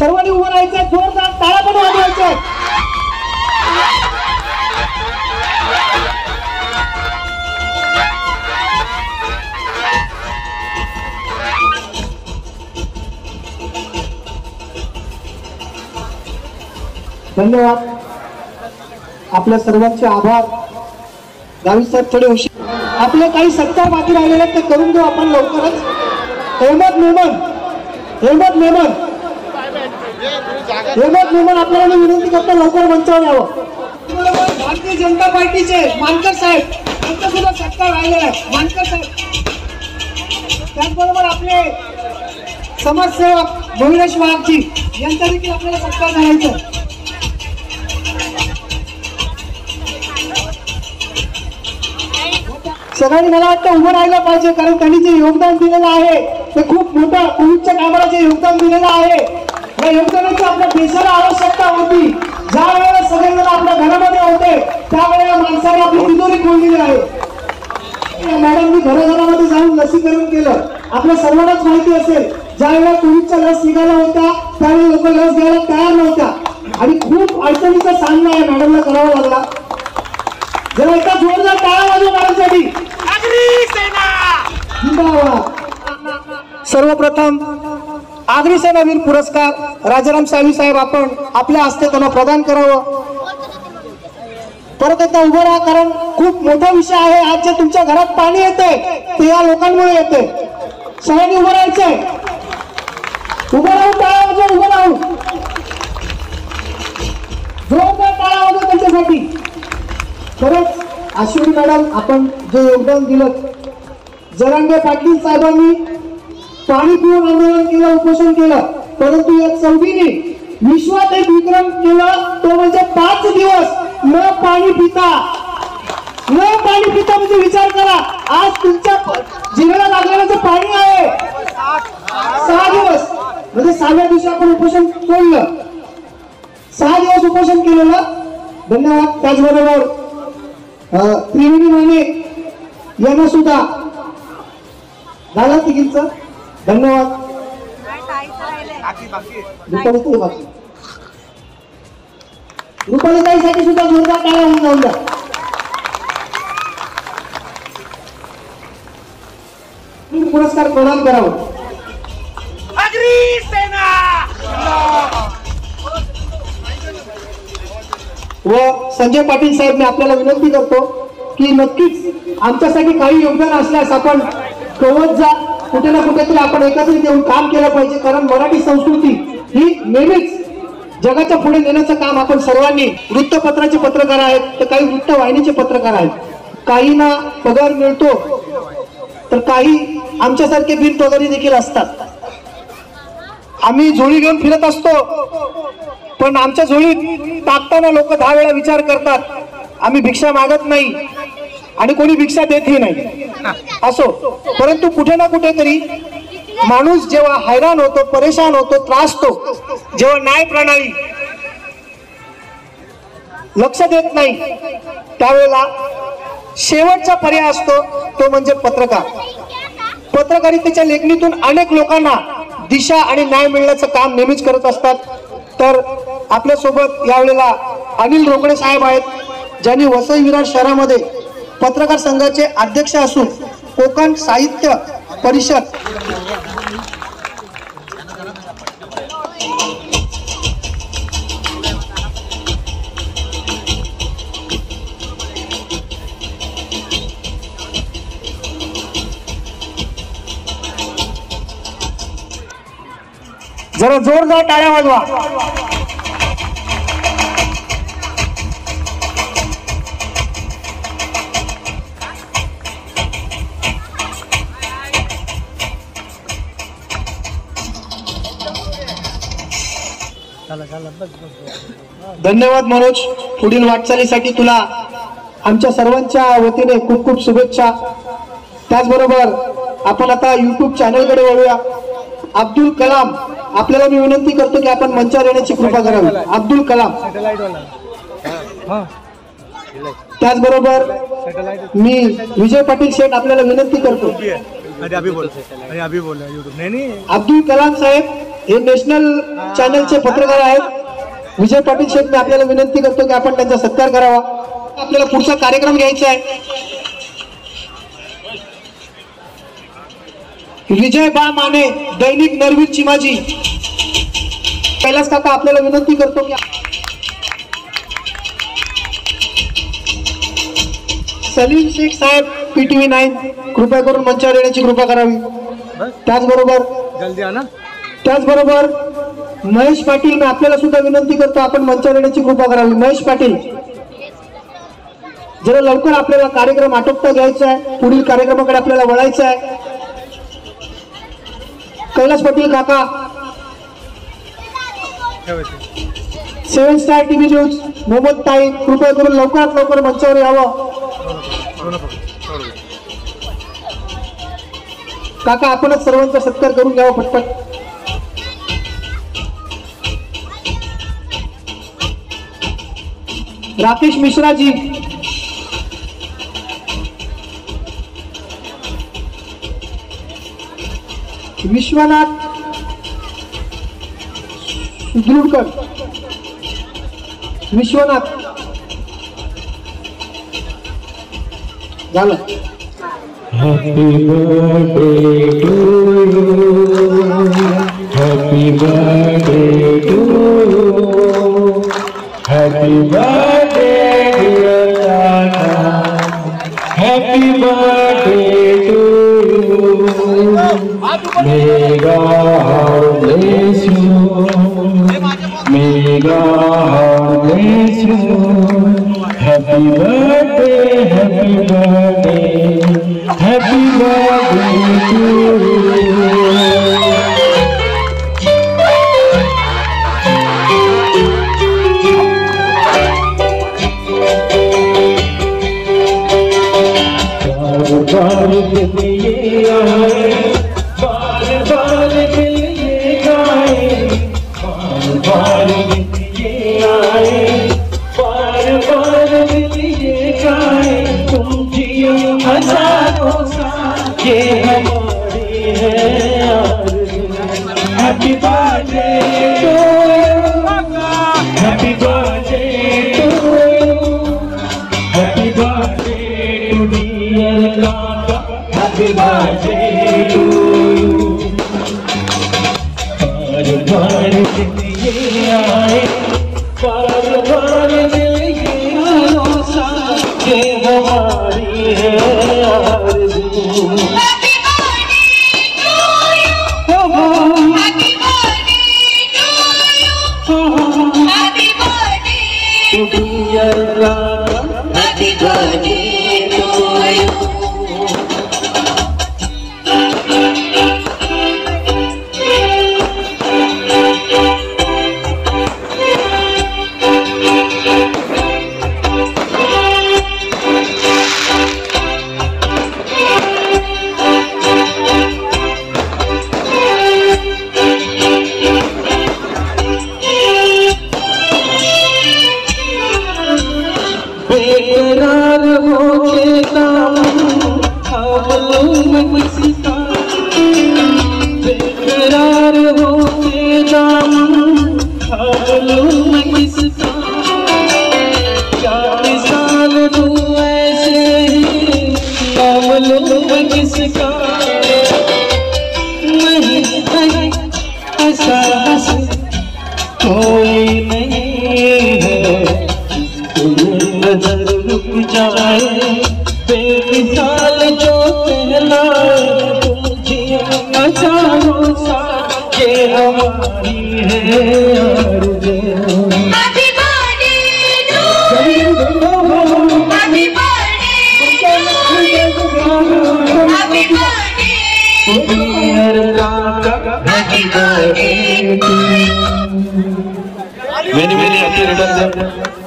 सर्वांनी उभं राहायचंय, जोरदार टाळ्या पण वाजवायच्या. धन्यवाद. आपल्या सर्वांचे आभार. गावी साहेब थोडे उशीर, आपले काही सत्कार बाकी राहिलेले ते करून घेऊ आपण लवकरच. अहमद मेमन आपल्याला विनंती करतो लवकर मंचावर यावं. भारतीय जनता पार्टीचे मानकर साहेब यांचा सुद्धा सत्कार राहिलेला आहे. मानकर साहेब, त्याचबरोबर आपले समाजसेवक मोहिलेश वाघजी यांचा देखील आपल्याला सत्कार करायचा. सगळ्यांनी मला वाटतं उभं राहायला पाहिजे, कारण त्यांनी जे योगदान दिलेलं आहे ते खूप मोठं कोविडच्या कामाला जे योगदान दिलेलं आहे, या योगदानाची आपल्या देशाला आवश्यकता होती. ज्या वेळेला सगळेजण आपल्या घरामध्ये होते त्यावेळेला माणसाने आपली तिजोरी खोललेली आहे. मॅडमनी घराघरामध्ये जाऊन लसीकरण केलं. आपल्या सर्वांनाच माहिती असेल, ज्या वेळेला कोविडच्या लस निघाल्या होत्या त्यावेळी लोक लस घ्यायला तयार नव्हत्या आणि खूप अडचणीचा सामना आहे मॅडमला करावा लागला. जरा एका जोरदार टाळ्या वाजवा मॅडमसाठी. सर्वप्रथम आगरी सेनावीर पुरस्कार राजाराम साळवी साहेब आपण आपल्या हस्ते त्यांना प्रदान करावं. परत एकदा उभं राहा, कारण खूप मोठा विषय आहे. आज जे तुमच्या घरात पाणी येते ते या लोकांमुळे येते. सगळ्यांनी उभं राहायचंय. उभं राहून टाळ्या वाजवा. उभं राहून जोरदार टाळ्या वाजवा त्यांच्यासाठी. खरंच अश्विनी मॅडम, आपण जे योगदान दिलं, जरांगे पाटील साहेबांनी पाणी पिऊन आंदोलन केलं, उपोषण केलं, परंतु या चौघींनी विश्वात एक विक्रम केला, तो म्हणजे 5 दिवस न पाणी पिता म्हणजे विचार करा, आज तुमच्या जिभेला लागलेलं जे पाणी आहे 6 दिवस म्हणजे 6व्या दिवशी आपण उपोषण तोडलं. 6 दिवस उपोषण केलेलं. धन्यवाद. त्याचबरोबर त्रिवेणी माने यांना सुद्धा झाला तिघींचं धन्यवाद. रुपालीताईसाठी सुद्धा जोरदार टाळ्या होऊन जाऊन द्या. पुरस्कार प्रदान करावा. व संजय पाटील साहेब, मी आपल्याला विनंती करतो की नक्कीच आमच्यासाठी काही योगदान असल्यास आपण कळवत जा. कुठे ना कुठेतरी आपण एकत्रित येऊन काम केलं पाहिजे, कारण मराठी संस्कृती ही नेहमीच जगाच्या पुढे नेण्याचं काम आपण सर्वांनी. वृत्तपत्राचे पत्रकार आहेत तर काही वृत्तवाहिनीचे पत्रकार आहेत. काहींना पगार मिळतो तर काही आमच्यासारखे बिनपगारी देखील असतात. आम्ही झोळी घेऊन फिरत असतो, पण आमच्या झोळीत टाकताना लोक 10 वेळा विचार करतात. आम्ही भिक्षा मागत नाही आणि कोणी भिक्षा देतही नाही असो, परंतु कुठे ना कुठेतरी माणूस जेव्हा हैराण होतो, परेशान होतो, त्रासतो, जेव्हा न्याय प्रणाली लक्ष देत नाही त्यावेळेला शेवटचा पर्याय असतो तो म्हणजे पत्रकार. पत्रकारितेच्या लेखणीतून अनेक लोकांना दिशा आणि न्याय मिळण्याचं काम नेहमीच करत असतात. तर आपल्यासोबत यावेळेला अनिल रोकडे साहेब आहेत, ज्यांनी वसई विरार शहरामध्ये पत्रकार संघाचे अध्यक्ष असून कोकण साहित्य परिषद जरा जोरदार टाळ्या वाजवा. धन्यवाद मनोज. पुढील वाटचालीसाठी तुला आमच्या सर्वांच्या वतीने खूप खूप शुभेच्छा. त्याचबरोबर आपण आता YouTube चॅनलकडे वळूया. अब्दुल कलाम, आपल्याला मी विनंती करतो की आपण मंचावर येण्याची कृपा करावी. अब्दुल कलाम. त्याचबरोबर मी विजय पाटील शेठ आपल्याला विनंती करतो. अब्दुल कलाम साहेब हे नॅशनल चॅनलचे पत्रकार आहेत विजय पाटील शेठ, मी आपल्याला विनंती करतो की आपण त्यांचा सत्कार करावा. आपल्याला पुढचा कार्यक्रम घ्यायचा आहे. विजय बा माने, दैनिक नरवीर चिमाजी. कैलास काका आपल्याला विनंती करतो की सलीम शेख साहेब PTV 9 कृपया करून मंचावर येण्याची कृपा करावी. त्याचबरोबर महेश पाटील, मी आपल्याला सुद्धा विनंती करतो आपण मंचावर येण्याची कृपा करावी. महेश पाटील, जरा लवकर आपल्याला कार्यक्रम आटोपता घ्यायचा आहे, पुढील कार्यक्रमाकडे आपल्याला वळायचं आहे. कैलास पाटील काका, 7 स्टार TV न्यूज, मोहम्मद ताई, कृपया करून लवकरात लवकर मंचावर यावं. काका आपणच सर्वांचा सत्कार करून घ्यावा पटपट. राकेश मिश्राजी, विश्वनाथ सुदृढकर, विश्वनाथ झालं. Happy birthday to you, happy birthday to you, happy birthday dear Tata, happy birthday to you, may God bless you, may God bless you, happy birthday, happy birthday, happy birthday to you. बार के लिए आए, बार के लिए गाए, बार के लिए आए, बार के लिए गाए, तुम जियो हजारों साल, ये हमारी है आरज़ू. Happy birthday to you, happy birthday to you, happy birthday to dear काका, हैप्पी बर्थडे टू यू. बार के लिए आए, बार के लिए भरोसा, ये हमारी है आरज़ू. Happy birthday to you. Happy birthday to you. Happy birthday to dear Rama, Happy birthday to you. बेकरार हो के दामन थामलूं मैं किसका, बेकरार हो के दामन थामलूं मैं किसका, क्या मिसाल दूं ऐसे ही नाम लूं मैं किसका. नहीं नहीं ऐसा हंस कोई नहीं है, नजर रुक जाए, बेमिसाल जो कहलाए, तुम जियो हजारों साल, ये हमारी है आरज़ू. Happy birthday to you. Happy birthday to you. Happy birthday to dear काका, Happy birthday. many happy returns.